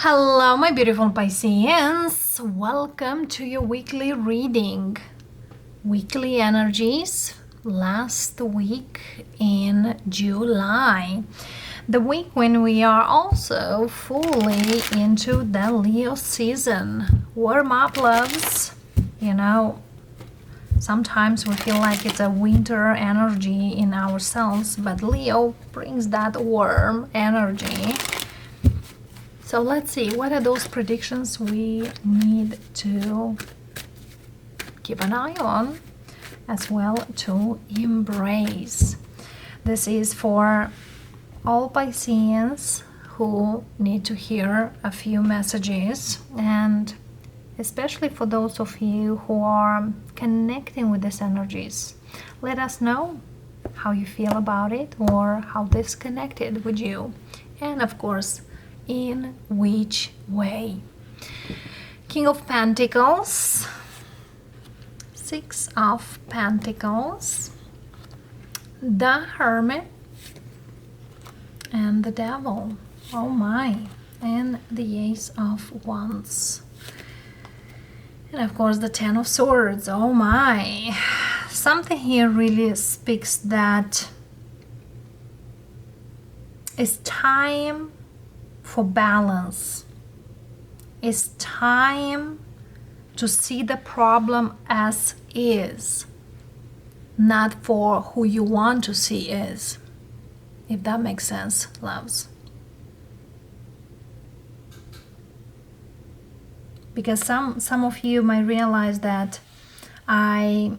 Hello, my beautiful Pisceans. Welcome to your weekly reading. Weekly energies last week in July. The week when we are also fully into the Leo season. Warm up, loves. Sometimes we feel like it's a winter energy in ourselves, but Leo brings that warm energy. So let's see, what are those predictions we need to keep an eye on, as well to embrace. This is for all Pisceans who need to hear a few messages, and especially for those of you who are connecting with these energies. Let us know how you feel about it or how this connected with you. And of course, in which way. King of Pentacles, Six of Pentacles, the Hermit, and the Devil. Oh my. And the Ace of Wands. And of course the Ten of Swords. Oh my. Something here really speaks that it's time for balance. It's time to see the problem as is, not for who you want to see is. If that makes sense, loves. Because some of you might realize that I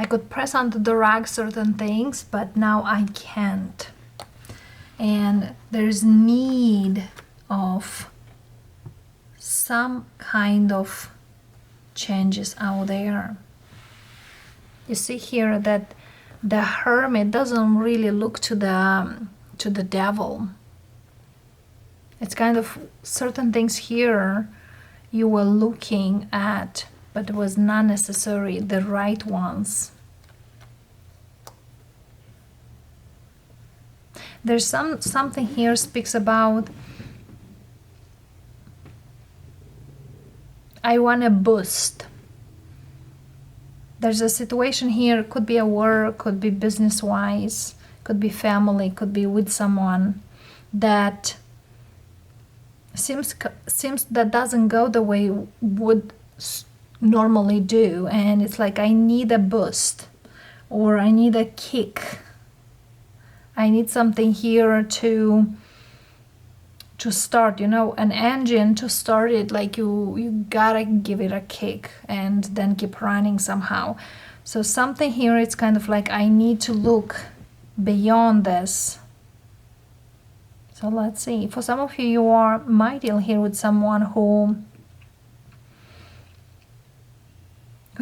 could press onto the rug certain things, but now I can't. And there's need of some kind of changes out there. You see here that the Hermit doesn't really look to the Devil. It's kind of certain things here you were looking at, but it was not necessarily the right ones. There's something here speaks about I want a boost. There's a situation here, could be a work, could be business-wise, could be family, could be with someone that seems that doesn't go the way would normally do, and it's like I need a boost or I need a kick. I need something here to start, an engine to start it. Like you gotta give it a kick and then keep running somehow. So something here, it's kind of like I need to look beyond this. So let's see. For some of you, you might deal here with someone who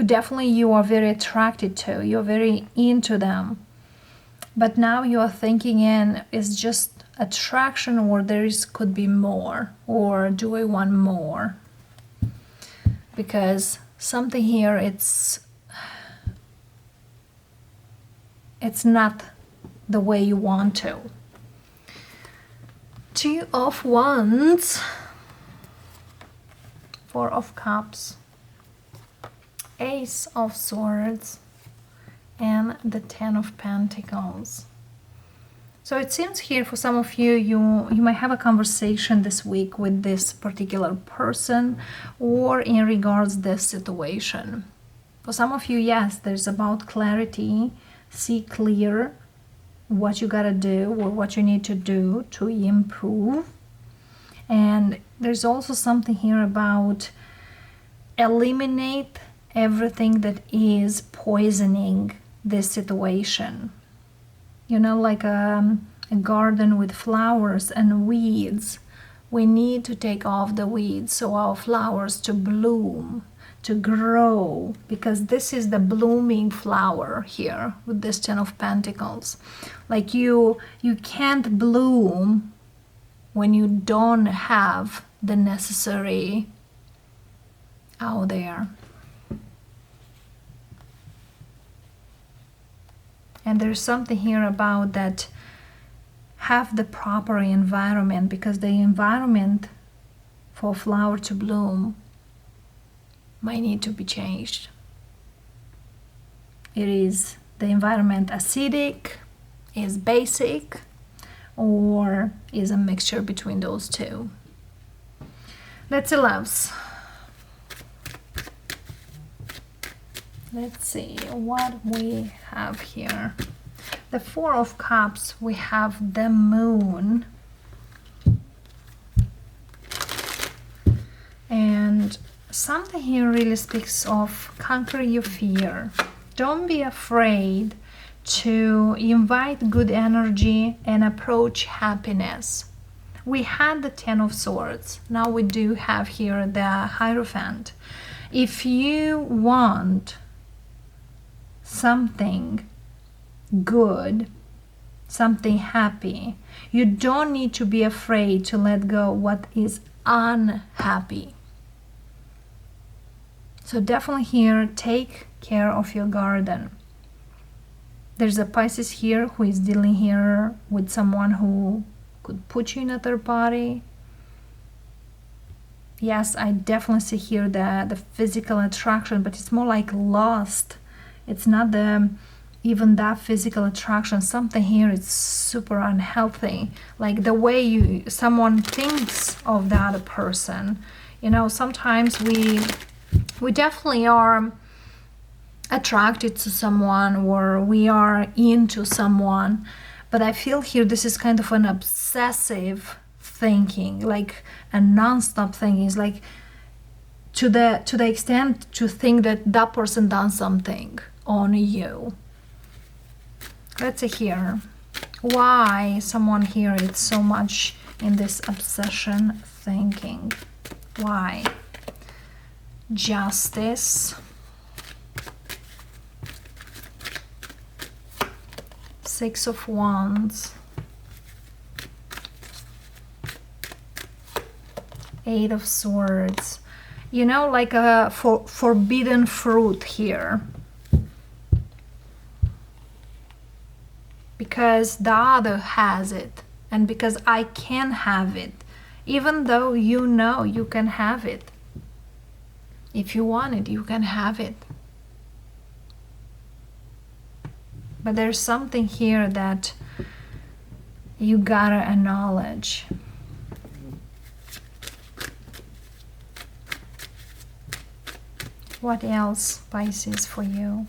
definitely you are very attracted to. You're very into them. But now you are thinking is just attraction, or could be more, or do I want more? Because something here, it's not the way you want to. Two of Wands, Four of Cups, Ace of Swords, and the Ten of Pentacles. So it seems here for some of you, you might have a conversation this week with this particular person or in regards this situation. For some of you, yes, there's about clarity, see clear what you gotta do or what you need to do to improve. And there's also something here about eliminate everything that is poisoning this situation. Like a garden with flowers and weeds. We need to take off the weeds so our flowers to bloom, to grow, because this is the blooming flower here with this Ten of Pentacles. Like you can't bloom when you don't have the necessary out there. And there's something here about that have the proper environment, because the environment for a flower to bloom might need to be changed. Is the environment acidic, is basic, or is a mixture between those two? Let's see, loves. Let's see what we have here. The Four of Cups, we have the Moon. And something here really speaks of conquer your fear. Don't be afraid to invite good energy and approach happiness. We had the Ten of Swords. Now we do have here the Hierophant. If you want something good, something happy, you don't need to be afraid to let go what is unhappy. So definitely here, take care of your garden. There's a Pisces here who is dealing here with someone who could put you in a third party. Yes, I definitely see here the physical attraction, but it's more like lust. It's not even that physical attraction. Something here is super unhealthy. Like the way someone thinks of the other person. You know, sometimes we definitely are attracted to someone or we are into someone, but I feel here this is kind of an obsessive thinking, like a non-stop thinking. It's like to the extent to think that that person done something on you. Let's see here why someone here is so much in this obsession thinking. Why? Justice, Six of Wands, Eight of Swords. You know, like a forbidden fruit here. Because the other has it, and because I can have it, even though you know you can have it. If you want it, you can have it. But there's something here that you gotta acknowledge. What else, Pisces, for you?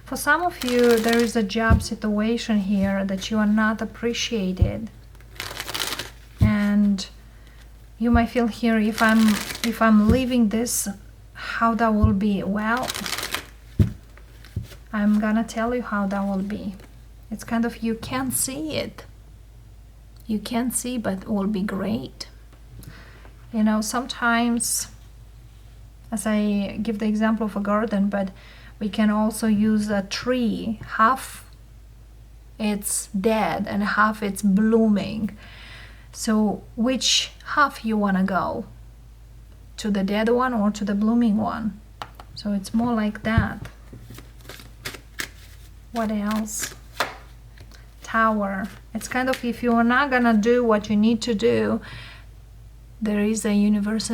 For some of you, there is a job situation here that you are not appreciated. And you might feel here, if I'm leaving this, how that will be. Well, I'm gonna tell you how that will be. It's kind of, you can't see it. You can't see, but it will be great. You know, sometimes, as I give the example of a garden, but we can also use a tree. Half it's dead and half it's blooming. So which half you want to go? To the dead one or to the blooming one? So it's more like that. What else? Tower. It's kind of, if you are not gonna do what you need to do, there is a universe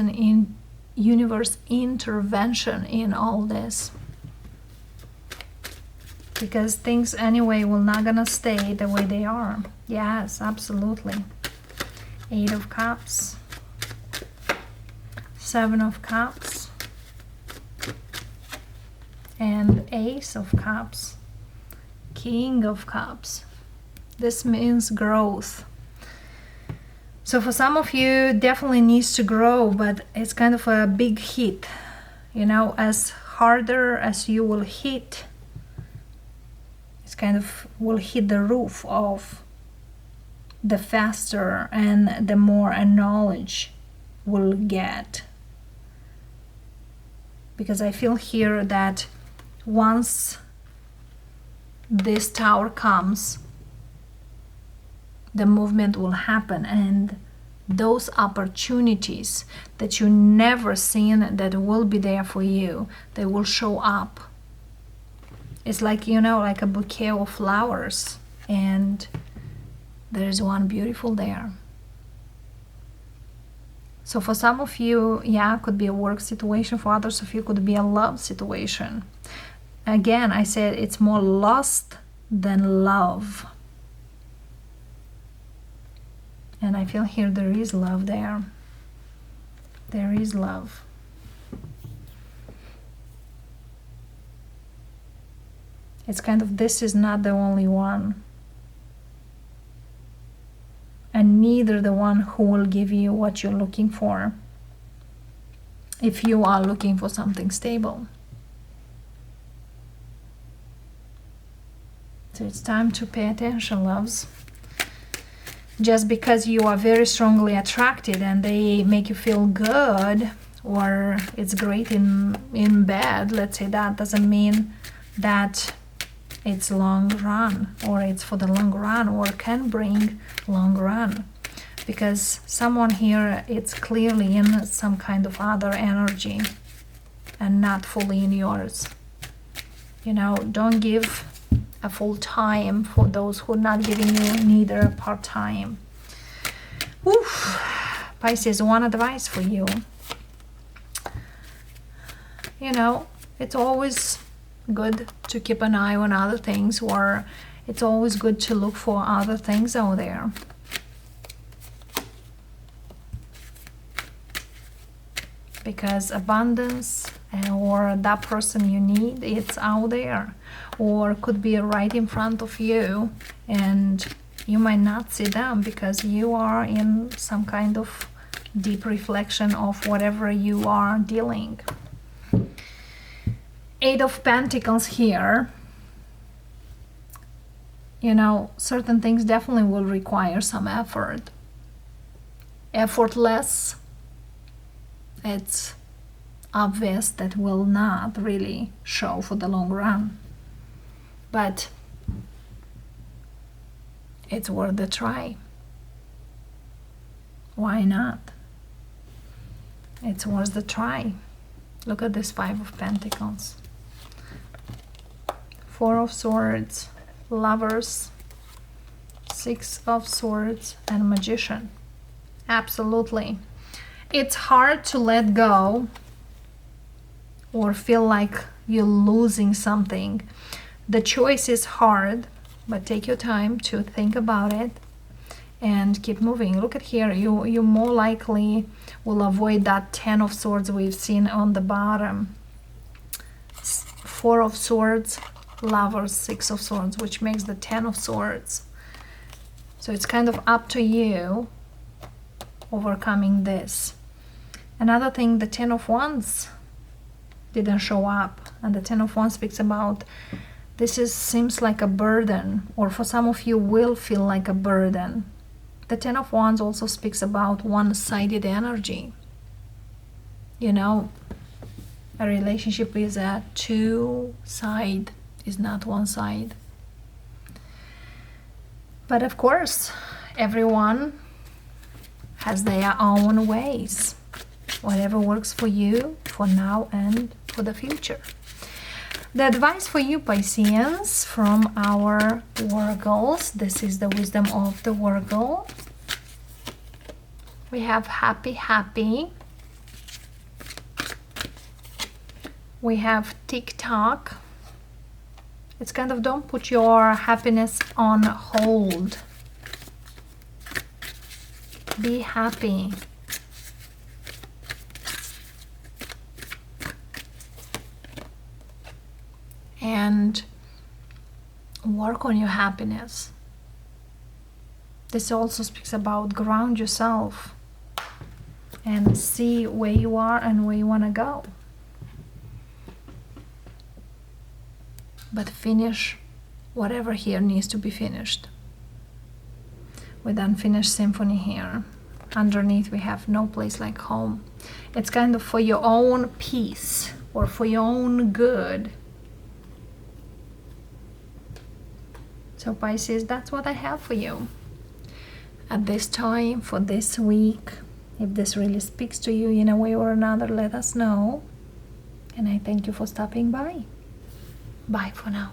intervention in all this. Because things anyway will not gonna stay the way they are. Yes, absolutely. Eight of Cups, Seven of Cups, and Ace of Cups, King of Cups. This means growth. So for some of you, definitely needs to grow, but it's kind of a big hit. You know, as harder as you will hit, it's kind of will hit the roof of, the faster and the more knowledge will get. Because I feel here that once this tower comes, the movement will happen, and those opportunities that you never seen that will be there for you, they will show up. It's like, you know, like a bouquet of flowers, and There is one beautiful there. So for some of you, yeah, could be a work situation. For others of you, could be a love situation. Again, I said it's more lust than love. And I feel here there is love there. There is love. It's kind of, this is not the only one. And neither the one who will give you what you're looking for, if you are looking for something stable. So it's time to pay attention, loves. Just because you are very strongly attracted and they make you feel good, or it's great in bed, let's say, that doesn't mean that it's long run, or it's for the long run, or can bring long run. Because someone here, it's clearly in some kind of other energy and not fully in yours. You know, don't give a full time for those who are not giving you neither part time. Oof. Pisces, one advice for you. You know, it's always good to keep an eye on other things, or it's always good to look for other things out there. Because abundance, or that person you need, it's out there, or could be right in front of you, and you might not see them because you are in some kind of deep reflection of whatever you are dealing. Eight of Pentacles here. You know, certain things definitely will require some effort. Effortless, it's obvious that will not really show for the long run. But it's worth a try. Why not? It's worth the try. Look at this Five of Pentacles. Four of Swords, Lovers, Six of Swords, and Magician. Absolutely. It's hard to let go or feel like you're losing something. The choice is hard, but take your time to think about it and keep moving. Look at here, you more likely will avoid that Ten of Swords we've seen on the bottom. Four of Swords, Lovers, Six of Swords, which makes the Ten of Swords. So it's kind of up to you overcoming this. Another thing, the Ten of Wands didn't show up, and the Ten of Wands speaks about seems like a burden, or for some of you will feel like a burden. The Ten of Wands also speaks about one-sided energy. You know, a relationship is a two-side, is not one side. But of course, everyone has their own ways. Whatever works for you for now and for the future. The advice for you, Pisceans, from our oracles. This is the wisdom of the oracle. We have happy, happy. We have tick-tock. It's kind of, don't put your happiness on hold. Be happy. And work on your happiness. This also speaks about ground yourself and see where you are and where you want to go. But finish whatever here needs to be finished. With unfinished symphony here. Underneath we have no place like home. It's kind of for your own peace or for your own good. So Pisces, that's what I have for you at this time for this week. If this really speaks to you in a way or another, let us know. And I thank you for stopping by. Bye for now.